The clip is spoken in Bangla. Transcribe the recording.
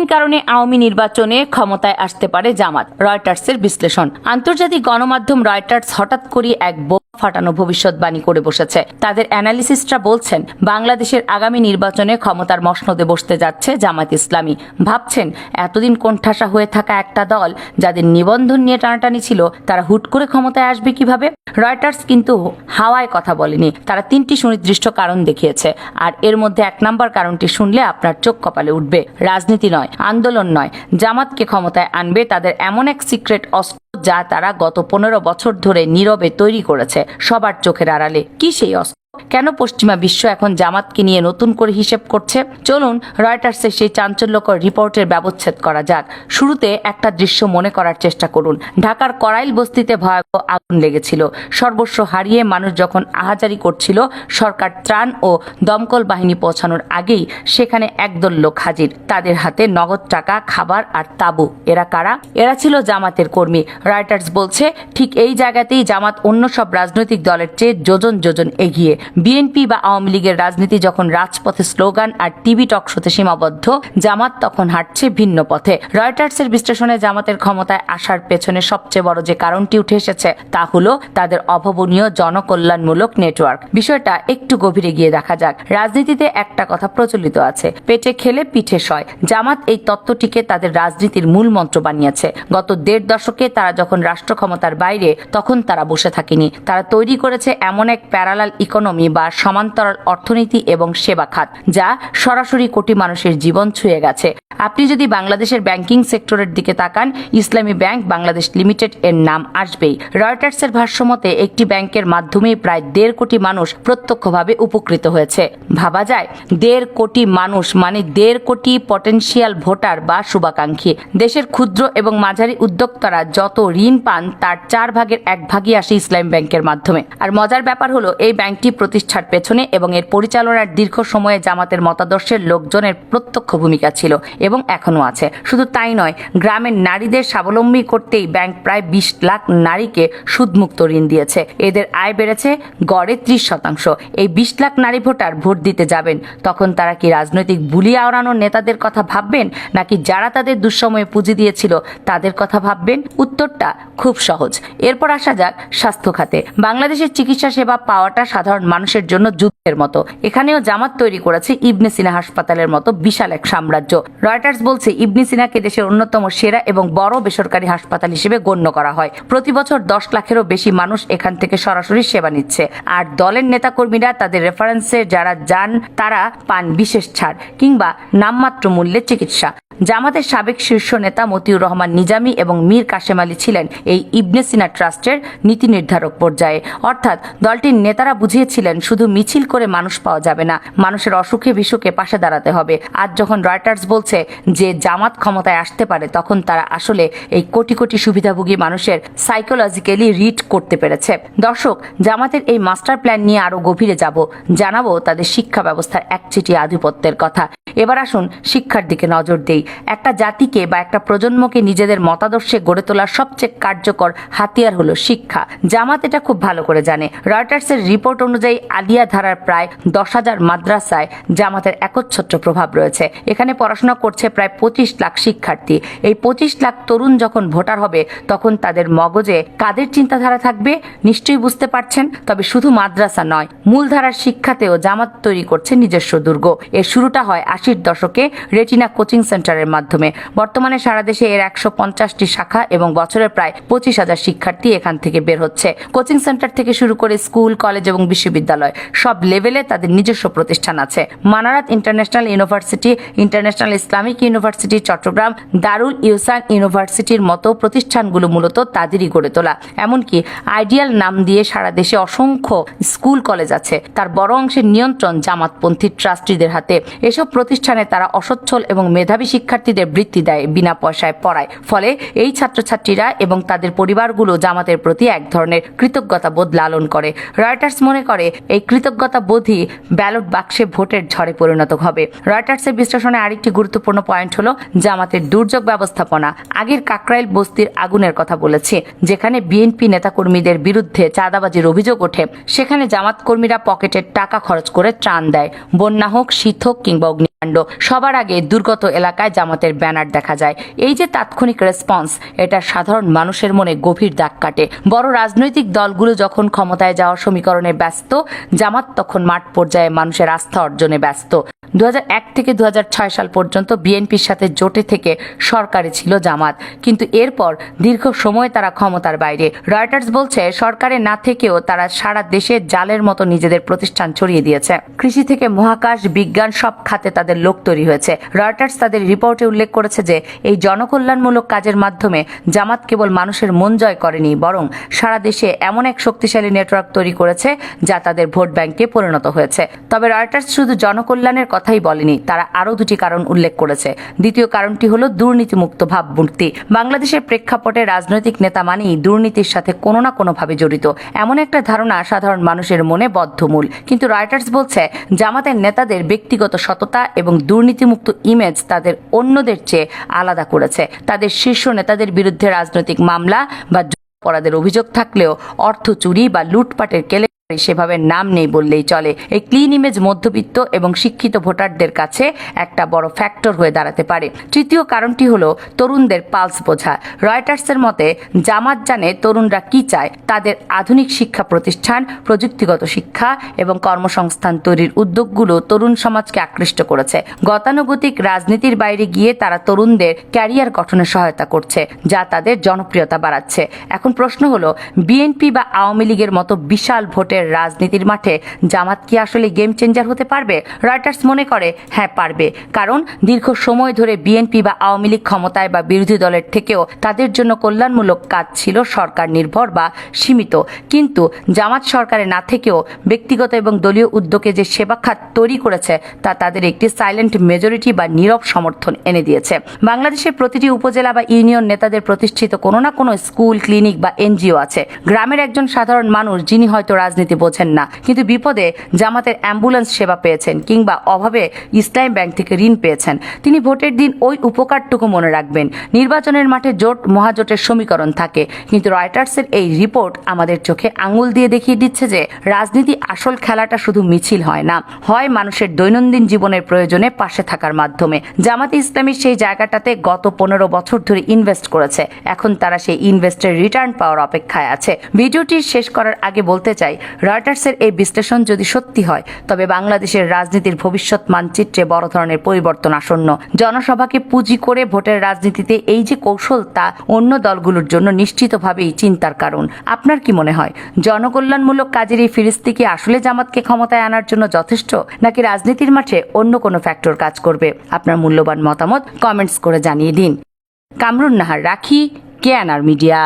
তিন কারণে আওয়ামী নির্বাচনে ক্ষমতায় আসতে পারে জামাত, রয়টার্সের বিশ্লেষণ। আন্তর্জাতিক গণমাধ্যম রয়টার্স হঠাৎ করে এক বোমা ফাটানো ভবিষ্যৎবাণী করে বসেছে। তাদের অ্যানালিস্টরা বলছেন, বাংলাদেশের আগামী নির্বাচনে ক্ষমতার মসনদে বসতে যাচ্ছে জামাত ইসলামী। ভাবছেন, এতদিন কোণঠাসা হয়ে থাকা একটা দল যাদের নিবন্ধন নিয়ে টানাটানি ছিল, তারা হুট করে ক্ষমতায় আসবে কিভাবে? রয়টার্স কিন্তু হাওয়ায় কথা বলেনি, তারা তিনটি সুনির্দিষ্ট কারণ দেখিয়েছে। আর এর মধ্যে এক নম্বর কারণটি শুনলে আপনার চোখ কপালে উঠবে। রাজনীতি নয়, আন্দোলন নয়, জামাতকে ক্ষমতায় আনবে তাদের এমন এক সিক্রেট অস্ত্র যা তারা গত 15 বছর ধরে নীরবে তৈরি করেছে, সবার চোখের আড়ালে। কি সেই অস্ত্র? কেন পশ্চিমা বিশ্ব এখন জামাতকে নিয়ে নতুন করে হিসেব করছে? চলুন রয়টার্সের সেই চাঞ্চল্যকর রিপোর্টের ব্যবচ্ছেদ করা যাক। শুরুতে একটা দৃশ্য মনে করার চেষ্টা করুন। ঢাকার করাইল বস্তিতে ভয়াবহ আগুন লেগেছিল। সর্বস্ব হারিয়ে মানুষ যখন আহাজারি করছিল, সরকার ত্রাণ ও দমকল বাহিনী পৌঁছানোর আগেই সেখানে একদল লোক হাজির। তাদের হাতে নগদ টাকা, খাবার আর তাঁবু। এরা কারা? এরা ছিল জামাতের কর্মী। রয়টার্স বলছে, ঠিক এই জায়গাতেই জামাত অন্য সব রাজনৈতিক দলের চেয়ে যোজন যোজন এগিয়ে। বিএনপি বা আওয়ামী লীগের রাজনীতি যখন রাজপথে স্লোগান আর টিভি টক শোতে সীমাবদ্ধ, জামাত তখন হাঁটছে ভিন্ন পথে। রয়টার্সের বিশ্লেষণে জামাতের ক্ষমতায় আসার পেছনে সবচেয়ে বড় যে কারণটি উঠে এসেছে তা হলো তাদের অভাবনীয় জনকল্যাণমূলক নেটওয়ার্ক। বিষয়টা একটু গভীরে গিয়ে দেখা যাক। রাজনীতিতে একটা কথা প্রচলিত আছে, পেটে খেলে পিঠে সয়। জামাত এই তত্ত্বটিকে তাদের রাজনীতির মূল মন্ত্র বানিয়েছে। গত 1.5 দশকে তারা যখন রাষ্ট্র ক্ষমতার বাইরে, তখন তারা বসে থাকেনি। তারা তৈরি করেছে এমন এক প্যারালাল ইকোনমি বা সমান্তরাল অর্থনীতি এবং সেবা খাত, যা সরাসরি কোটি মানুষের জীবন ছুঁয়ে গেছে। আপনি যদি বাংলাদেশের ব্যাংকিং সেক্টরের দিকে তাকান, ইসলামী ব্যাংক বাংলাদেশ লিমিটেড এর নাম আসবেই। রয়টার্সের ভাষ্যমতে একটি ব্যাংকের মাধ্যমে প্রায় 1.5 কোটি মানুষ প্রত্যক্ষভাবে উপকৃত হয়েছে। ভাবা যায়, 1.5 কোটি মানুষ মানে 1.5 কোটি পটেনশিয়াল ভোটার বা শুভাকাঙ্ক্ষী। দেশের ক্ষুদ্র এবং মাঝারি উদ্যোক্তারা যত ঋণ পান তার 4 ভাগের 1 ভাগই আসে ইসলামী ব্যাংকের মাধ্যমে। আর মজার ব্যাপার হলো, এই ব্যাংকটি প্রতিষ্ঠার পেছনে এবং এর পরিচালনার দীর্ঘ সময়ে জামাতের মতাদর্শের লোকজনের প্রত্যক্ষ ভূমিকা ছিল এবং এখনো আছে। শুধু তাই নয়, গ্রামের নারীদের স্বাবলম্বী করতেই ব্যাংক প্রায় 20 লাখ নারীকে সুদমুক্ত ঋণ দিয়েছে। এদের আয় বেড়েছে গড়ে 30%। এই 20 লাখ নারী ভোটার ভোট দিতে যাবেন, তখন তারা কি রাজনৈতিক বুলি আওড়ানোর নেতাদের কথা ভাববেন, নাকি যারা তাদের দুঃসময়ে পুঁজি দিয়েছিল তাদের কথা ভাববেন? উত্তরটা খুব সহজ। এরপর আসা যাক স্বাস্থ্য খাতে। বাংলাদেশের চিকিৎসা সেবা পাওয়াটা সাধারণ মানুষের জন্য যুদ্ধের মতো। এখানেও জামাত তৈরি করেছে ইবনে সিনা হাসপাতালের মতো বিশাল এক সাম্রাজ্য। রয়টার্স বলছে, ইবনে সিনাকে দেশের অন্যতম সেরা এবং বড় বেসরকারি হাসপাতাল হিসেবে গণ্য করা হয়। প্রতি বছর 10 লাখেরও বেশি মানুষ এখান থেকে সরাসরি সেবা নিচ্ছে। আর দলের নেতাকর্মীরা তাদের রেফারেন্সে যারা যান, তারা পান বিশেষ ছাড় কিংবা নামমাত্র মূল্যে চিকিৎসা। জামাতের সাবেক শীর্ষ নেতা মতিউর রহমান নিজামী এবং মীর কাশেম আলী ছিলেন এই ইবনে সিনা ট্রাস্টের নীতি নির্ধারক পর্যায়ে। অর্থাৎ দলটির নেতারা বুঝিয়েছিলেন, শুধু মিছিল করে মানুষ পাওয়া যাবে না, মানুষের অসুখে বিসুখে পাশে দাঁড়াতে হবে। আজ যখন রয়টার্স বলছে যে জামাত ক্ষমতায় আসতে পারে, তখন তারা আসলে এই কোটি কোটি সুবিধাভোগী মানুষের সাইকোলজিক্যালি রিড করতে পেরেছে। দর্শক, জামাতের এই মাস্টার প্ল্যান নিয়ে আরো গভীরে যাব, জানাবো তাদের শিক্ষা ব্যবস্থার একচেটিয়া আধিপত্যের কথা। এবার আসুন শিক্ষার দিকে নজর দেই। একটা জাতিকে বা একটা প্রজন্মকে নিজেদের মতাদর্শে গড়ে তোলার সবচেয়ে কার্যকর হাতিয়ার হলো শিক্ষা। জামাত এটা খুব ভালো করে জানে। রয়টার্সের রিপোর্ট অনুযায়ী আলিয়া ধারার প্রায় 10,000 মাদ্রাসায় জামাতের একচ্ছত্র প্রভাব রয়েছে। এখানে পড়াশোনা করছে প্রায় 25 লাখ শিক্ষার্থী। এই 25 লাখ তরুণ যখন ভোটার হবে, তখন তাদের মগজে কাদের চিন্তাধারা থাকবে নিশ্চয়ই বুঝতে পারছেন। তবে শুধু মাদ্রাসা নয়, মূলধারার শিক্ষাতেও জামাত তৈরি করছে নিজস্ব দুর্গ। এর শুরুটা হয় 80-র দশকে রেটিনা কোচিং সেন্টারের মাধ্যমে। বর্তমানে সারা দেশে এর 150টি শাখা এবং বছরে প্রায় 25,000 শিক্ষার্থী এখান থেকে বের হচ্ছে। কোচিং সেন্টার থেকে শুরু করে স্কুল, কলেজ এবং বিশ্ববিদ্যালয় সব লেভেলে তাদের নিজস্ব প্রতিষ্ঠান আছে। Manarat international university, international Islamic university Chittagong, Darul Ihsan ইউনিভার্সিটির মতো প্রতিষ্ঠানগুলো মূলত তাদেরই গড়ে তোলা। এমনকি আইডিয়াল নাম দিয়ে সারা দেশে অসংখ্য স্কুল কলেজ আছে। তার বড় অংশের নিয়ন্ত্রণ জামাতপন্থী ট্রাস্টিদের হাতে। এসব প্রতিষ্ঠানে তারা অসচ্ছল এবং মেধাবী শিক্ষার্থীদের বৃত্তি দেয়, বিনা পয়সায় পড়ায়। ফলে এই ছাত্রছাত্রীরা এবং তাদের পরিবারগুলো জামাতের প্রতি এক ধরনের কৃতজ্ঞতা বোধ লালন করে। রয়টার্স মনে করে এই কৃতজ্ঞতা বোধই ব্যালট বাক্সে ভোটের ঝড়ে পরিণত হবে। রয়টার্সের বিশ্লেষণে আরেকটি গুরুত্বপূর্ণ পয়েন্ট হলো জামাতের দুর্যোগ ব্যবস্থাপনা। আগের কাকরাইল বস্তির আগুনের কথা বলেছে, যেখানে বিএনপি নেতাকর্মীদের বিরুদ্ধে চাঁদাবাজির অভিযোগ ওঠে। সেখানে জামাত কর্মীরা পকেটের টাকা খরচ করে ত্রাণ দেয়, বন্যা হোক, শীত হোক কিংবা অগ্নি। কাণ্ড। সবার আগে দুর্গত এলাকায় জামাতের ব্যানার দেখা যায়। এই যে তাৎক্ষণিক রেসপন্স, এটা সাধারণ মানুষের মনে গভীর দাগ কাটে। বড় রাজনৈতিক দলগুলো যখন ক্ষমতায় যাওয়ার সমীকরণে ব্যস্ত, জামাত তখন মাঠ পর্যায়ে মানুষের আস্থা অর্জনে ব্যস্ত। 2001 থেকে 2006 সাল পর্যন্ত বিএনপির সাথে জোটে থেকে সরকারে ছিল জামাত, কিন্তু এরপর দীর্ঘ সময় তারা ক্ষমতার বাইরে। রয়টার্স বলছে সরকারে না থেকেও তারা সারা দেশে জালের মতো নিজেদের প্রতিষ্ঠান ছড়িয়ে দিয়েছে। কৃষি থেকে মহাকাশ, বিজ্ঞান সব খাতে তাদের লোক তৈরি হয়েছে। রয়টার্স তাদের রিপোর্টে উল্লেখ করেছে যে এই জনকল্যাণমূলক কাজের মাধ্যমে জামাত কেবল মানুষের মন জয় করেনি, বরং সারা দেশে এমন এক শক্তিশালী নেটওয়ার্ক তৈরি করেছে যা তাদের ভোট ব্যাংকে পরিণত হয়েছে। তবে রয়টার্স শুধু জনকল্যাণের কথাই বলেনি, তারা আরও দুটি কারণ উল্লেখ করেছে। দ্বিতীয় কারণটি হলো দুর্নীতিমুক্ত ভাবমূর্তি। বাংলাদেশের প্রেক্ষাপটে রাজনৈতিক নেতা মানেই দুর্নীতির সাথে কোনো না কোনোভাবে জড়িত, এমন একটা ধারণা সাধারণ মানুষের মনে বদ্ধমূল। কিন্তু রয়টার্স বলছে জামাতের নেতাদের ব্যক্তিগত সততা এবং দুর্নীতিমুক্ত ইমেজ তাদের অন্যদের চেয়ে আলাদা করেছে। তাদের শীর্ষ নেতাদের বিরুদ্ধে রাজনৈতিক মামলা বা অপরাধের অভিযোগ থাকলেও অর্থ চুরি বা লুটপাটের কেলেঙ্কারি সেভাবে নাম নেই বললেই চলে। এই ক্লিন ইমেজ মধ্যবিত্ত এবং শিক্ষিত ভোটারদের কাছে একটা বড় ফ্যাক্টর হয়ে দাঁড়াতে পারে। তৃতীয় কারণটি হলো তরুণদের পালস বোঝা। রয়টার্সের মতে জামাত জানে তরুণরা কি চায়। তাদের আধুনিক শিক্ষা প্রতিষ্ঠান, প্রযুক্তিগত শিক্ষা এবং কর্মসংস্থান তৈরির উদ্যোগগুলো তরুণ সমাজকে আকৃষ্ট করেছে। গতানুগতিক রাজনীতির বাইরে গিয়ে তারা তরুণদের ক্যারিয়ার গঠনে সহায়তা করছে, যা তাদের জনপ্রিয়তা বাড়াচ্ছে। এখন প্রশ্ন হলো, বিএনপি বা আওয়ামী লীগের মতো বিশাল ভোটের রাজনীতির মাঠে জামাত কি আসলে গেম চেঞ্জার হতে পারবে? রয়টার্স মনে করে হ্যাঁ পারবে, কারণ দীর্ঘ সময় ধরে বিএনপি বা আওয়ামী লীগ ক্ষমতায় বা বিরোধী দলের থেকেও তাদের জন্য কল্যাণমূলক কাজ ছিল সরকার নির্ভর বা সীমিত। কিন্তু জামাত সরকারে না থেকেও ব্যক্তিগত এবং দলীয় উদ্যোগে যে সেবা খাত তৈরি করেছে তা তাদের একটি সাইলেন্ট মেজরিটি বা নীরব সমর্থন এনে দিয়েছে। বাংলাদেশের প্রতিটি উপজেলা বা ইউনিয়ন নেতাদের প্রতিষ্ঠিত কোনো না কোনো স্কুল, ক্লিনিক বা এনজিও আছে। গ্রামের একজন সাধারণ মানুষ যিনি হয়তো রাজনীতি বোঝেন না, কিন্তু বিপদে জামাতের অ্যাম্বুলেন্স সেবা পেয়েছেন কিংবা অভাবে ইসলামী ব্যাংক থেকে ঋণ পেয়েছেন, তিনি ভোটের দিন ওই উপকারটুকু মনে রাখবেন। নির্বাচনের মাঠে জোট মহাজোটের সমীকরণ থাকে, কিন্তু রয়টার্সের এই রিপোর্ট আমাদের চোখে আঙুল দিয়ে দেখিয়ে দিচ্ছে যে রাজনীতি আসল খেলাটা শুধু মিছিল হয় না, হয় মানুষের দৈনন্দিন জীবনের প্রয়োজনে পাশে থাকার মাধ্যমে। জামাতে ইসলামী সেই জায়গাটাতে গত 15 বছর ধরে ইনভেস্ট করেছে। এখন তারা সেই ইনভেস্টের রিটার্ন পাওয়ার অপেক্ষায় আছে। ভিডিওটি শেষ করার আগে বলতে চাই, রয়টার্সের এই বিশ্লেষণ যদি সত্যি হয় তবে বাংলাদেশের রাজনীতির ভবিষ্যৎ মানচিত্রে বড় ধরনের পরিবর্তন আসন্ন। জনসভাকে পুঁজি করে ভোটের রাজনীতিতে এই যে কৌশল, তা অন্য দলগুলোর জন্য নিশ্চিতভাবেই চিন্তার কারণ। আপনার কি মনে হয়, জনকল্যাণমূলক কাজের এই ফিরিস্তি কি আসলে জামাতকে ক্ষমতায় আনার জন্য যথেষ্ট, নাকি রাজনীতির মাঠে অন্য কোনো ফ্যাক্টর কাজ করবে? আপনার মূল্যবান মতামত কমেন্টস করে জানিয়ে দিন। কামরুন নাহার রাখি, কেএনআর মিডিয়া।